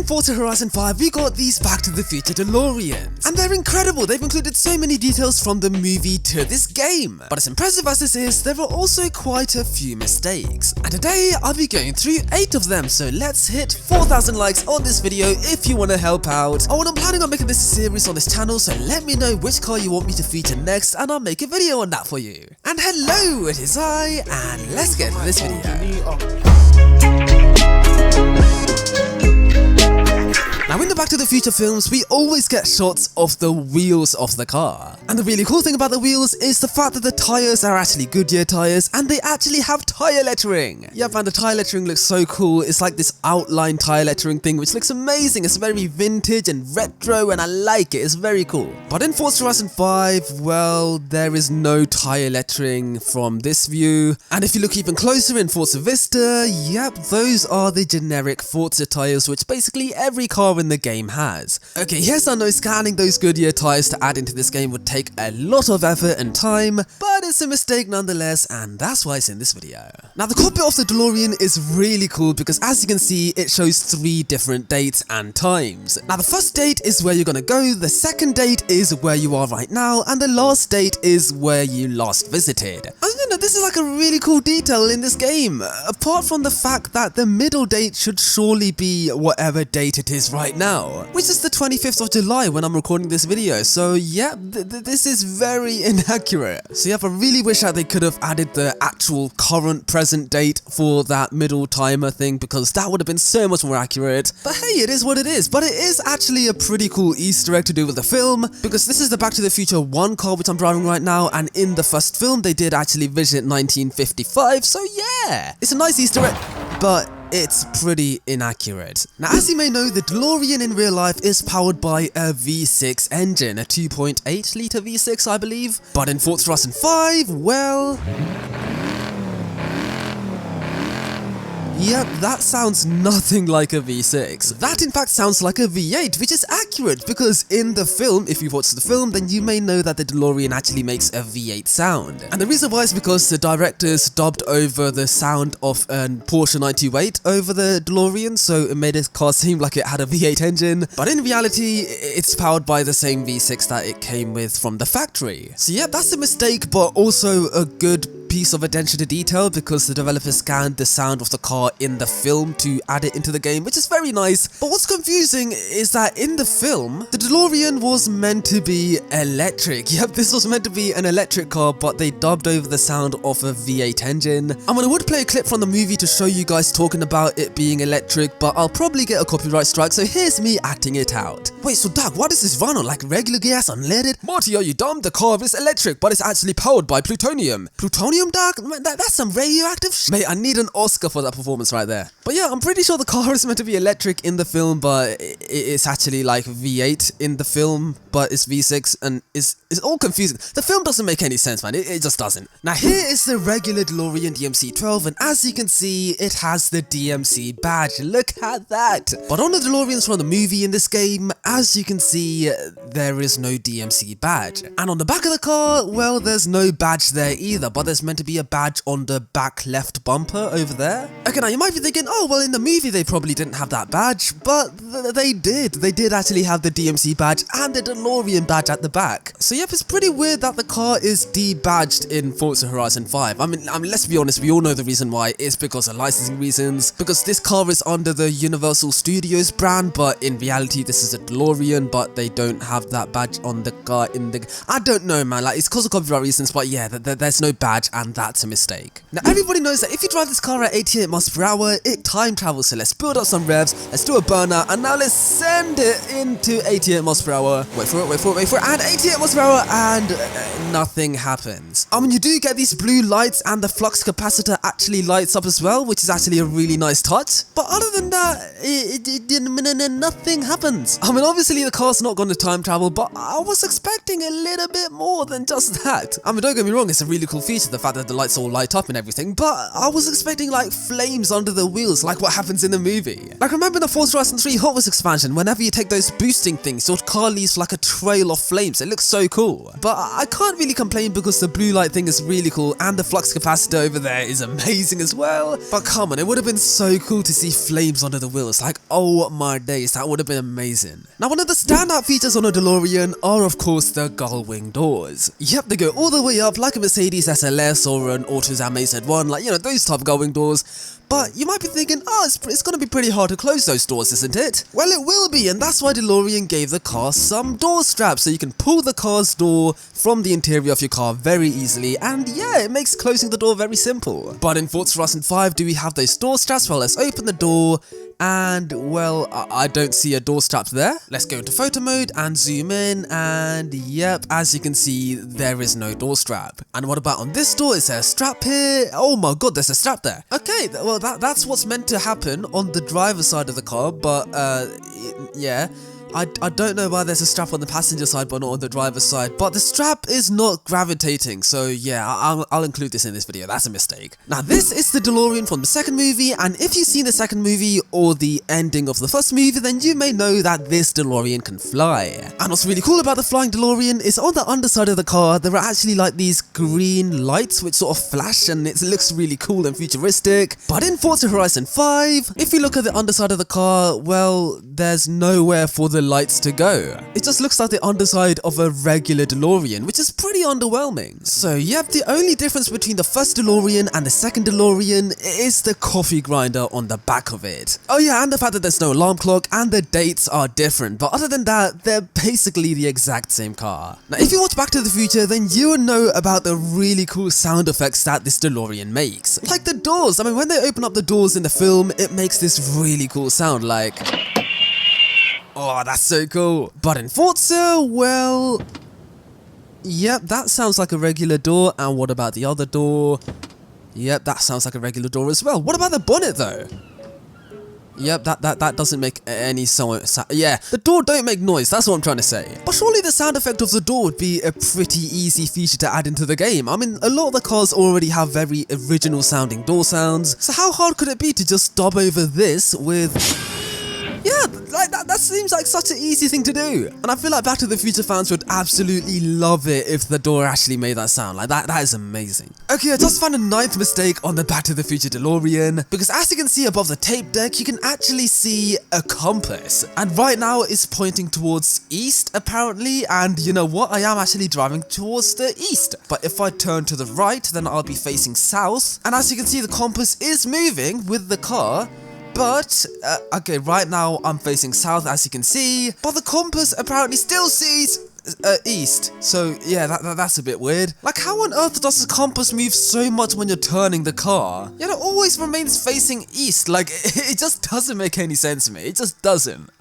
Forza Horizon 5, we got these Back to the Future DeLoreans. And they're incredible, they've included so many details from the movie to this game. But as impressive as this is, there are also quite a few mistakes. And today, I'll be going through 8 of them, so let's hit 4,000 likes on this video if you want to help out. I'm planning on making this a series on this channel, so let me know which car you want me to feature next, and I'll make a video on that for you. And hello, it is I, and let's get into this video. Now in the Back to the Future films, we always get shots of the wheels of the car. And the really cool thing about the wheels is the fact that the tyres are actually Goodyear tyres and they actually have tyre lettering. Yep, and the tyre lettering looks so cool. It's like this outline tyre lettering thing which looks amazing. It's very vintage and retro and I like it. It's very cool. But in Forza Horizon 5, well, there is no tyre lettering from this view. And if you look even closer in Forza Vista, yep, those are the generic Forza tyres which basically every car in the game has. Okay, yes, I know scanning those Goodyear tyres to add into this game would take a lot of effort and time, but it's a mistake nonetheless, and that's why it's in this video. Now the cockpit of the DeLorean is really cool because as you can see, it shows 3 different dates and times. Now the first date is where you're gonna go, the second date is where you are right now, and the last date is where you last visited. And you know, this is like a really cool detail in this game, apart from the fact that the middle date should surely be whatever date it is right now, which is the 25th of July when I'm recording this video, so yeah, this is very inaccurate. So yeah, I really wish that they could have added the actual current present date for that middle timer thing, because that would have been so much more accurate. But hey, it is what it is. But it is actually a pretty cool Easter egg to do with the film, because this is the Back to the Future 1 car which I'm driving right now, and in the first film they did actually visit 1955, so yeah, it's a nice Easter egg, but it's pretty inaccurate. Now as you may know, the DeLorean in real life is powered by a V6 engine, a 2.8 litre V6 I believe, but in Forza Horizon 5, well, yep, that sounds nothing like a V6. That in fact sounds like a V8, which is accurate because in the film, if you've watched the film, then you may know that the DeLorean actually makes a V8 sound. And the reason why is because the directors dubbed over the sound of a Porsche 928 over the DeLorean, so it made the car seem like it had a V8 engine, but in reality, it's powered by the same V6 that it came with from the factory. So yeah, that's a mistake, but also a good piece of attention to detail because the developers scanned the sound of the car in the film to add it into the game, which is very nice. But what's confusing is that in the film, the DeLorean was meant to be electric. Yep, this was meant to be an electric car, but they dubbed over the sound of a V8 engine. I mean, I would play a clip from the movie to show you guys talking about it being electric, but I'll probably get a copyright strike, so here's me acting it out. Wait, so Doug, what does this run on? Like regular gas, unleaded? Marty, are you dumb? The car is electric, but it's actually powered by plutonium. Plutonium, Doug? Man, that's some radioactive shit. Mate, I need an Oscar for that performance right there. But yeah, I'm pretty sure the car is meant to be electric in the film, but it's actually like V8 in the film, but it's V6, and it's all confusing. The film doesn't make any sense, man. It just doesn't. Now here is the regular DeLorean DMC-12, and as you can see, it has the DMC badge. Look at that. But on the DeLoreans from the movie in this game, as you can see, there is no DMC badge. And on the back of the car, well, there's no badge there either, but there's meant to be a badge on the back left bumper over there. Okay, now you might be thinking, oh, well, in the movie they probably didn't have that badge, but they did. They did actually have the DMC badge and the DeLorean badge at the back. So yep, it's pretty weird that the car is debadged in Forza Horizon 5. I mean, let's be honest, we all know the reason why. It's because of licensing reasons, because this car is under the Universal Studios brand, but in reality this is a DeLorean, but they don't have that badge on the car in the... I don't know, man, like it's because of copyright reasons, but yeah, there's no badge, and that's a mistake. Now everybody knows that if you drive this car at 88 miles per hour, it time travels, so let's build up some revs, let's do a burnout, and now let's send it into 88 miles per hour. Wait for it, and 88 miles per hour, and nothing happens. I mean, you do get these blue lights, and the flux capacitor actually lights up as well, which is actually a really nice touch, but other than that, nothing happens. I mean, obviously the car's not going to time travel, but I was expecting a little bit more than just that. I mean, don't get me wrong, it's a really cool feature, the fact fact that the lights all light up and everything, but I was expecting like flames under the wheels, like what happens in the movie. Like remember in the Forza Horizon 3 Hot Wheels expansion, whenever you take those boosting things, your car leaves like a trail of flames. It looks so cool. But I can't really complain because the blue light thing is really cool and the flux capacitor over there is amazing as well. But come on, it would have been so cool to see flames under the wheels. Like, oh my days, that would have been amazing. Now, one of the standout features on a DeLorean are of course the gull wing doors. Yep, they go all the way up like a Mercedes SLS or an Autozam AZ1, like, you know, those type of gull wing doors. But you might be thinking, oh, it's going to be pretty hard to close those doors, isn't it? Well, it will be, and that's why DeLorean gave the car some door straps, so you can pull the car's door from the interior of your car very easily, and yeah, it makes closing the door very simple. But in Forza Horizon 5, do we have those door straps? Well, let's open the door, and well, I don't see a door strap there. Let's go into photo mode and zoom in, and yep, as you can see, there is no door strap. And what about on this door? Is there a strap here? Oh my god, there's a strap there. Okay, well that's what's meant to happen on the driver's side of the car, but yeah. I don't know why there's a strap on the passenger side but not on the driver's side, but the strap is not gravitating, so yeah, I'll include this in this video. That's a mistake. Now this is the DeLorean from the second movie, and if you've seen the second movie or the ending of the first movie, then you may know that this DeLorean can fly. And what's really cool about the flying DeLorean is on the underside of the car there are actually like these green lights which sort of flash, and it looks really cool and futuristic. But in Forza Horizon 5, if you look at the underside of the car, well, there's nowhere for the lights to go. It just looks like the underside of a regular DeLorean, which is pretty underwhelming. So yep, the only difference between the first DeLorean and the second DeLorean is the coffee grinder on the back of it. Oh yeah, and the fact that there's no alarm clock and the dates are different, but other than that, they're basically the exact same car. Now if you watch Back to the Future, then you will know about the really cool sound effects that this DeLorean makes. Like the doors, I mean when they open up the doors in the film, it makes this really cool sound like... Oh, that's so cool. But in Forza, well... Yep, that sounds like a regular door. And what about the other door? Yep, that sounds like a regular door as well. What about the bonnet though? Yep, that doesn't make any sound. Yeah, the door don't make noise, that's what I'm trying to say. But surely the sound effect of the door would be a pretty easy feature to add into the game. I mean, a lot of the cars already have very original sounding door sounds. So how hard could it be to just dub over this with... Yeah, like that seems like such an easy thing to do. And I feel like Back to the Future fans would absolutely love it if the door actually made that sound. Like that is amazing. Okay, I just found a 9th mistake on the Back to the Future DeLorean, because as you can see above the tape deck, you can actually see a compass. And right now it's pointing towards east apparently, and you know what? I am actually driving towards the east. But if I turn to the right, then I'll be facing south. And as you can see, the compass is moving with the car. But, okay, right now I'm facing south, as you can see, but the compass apparently still sees east. So, yeah, that's a bit weird. Like, how on earth does the compass move so much when you're turning the car? Yet it always remains facing east. Like, it just doesn't make any sense to me. It just doesn't.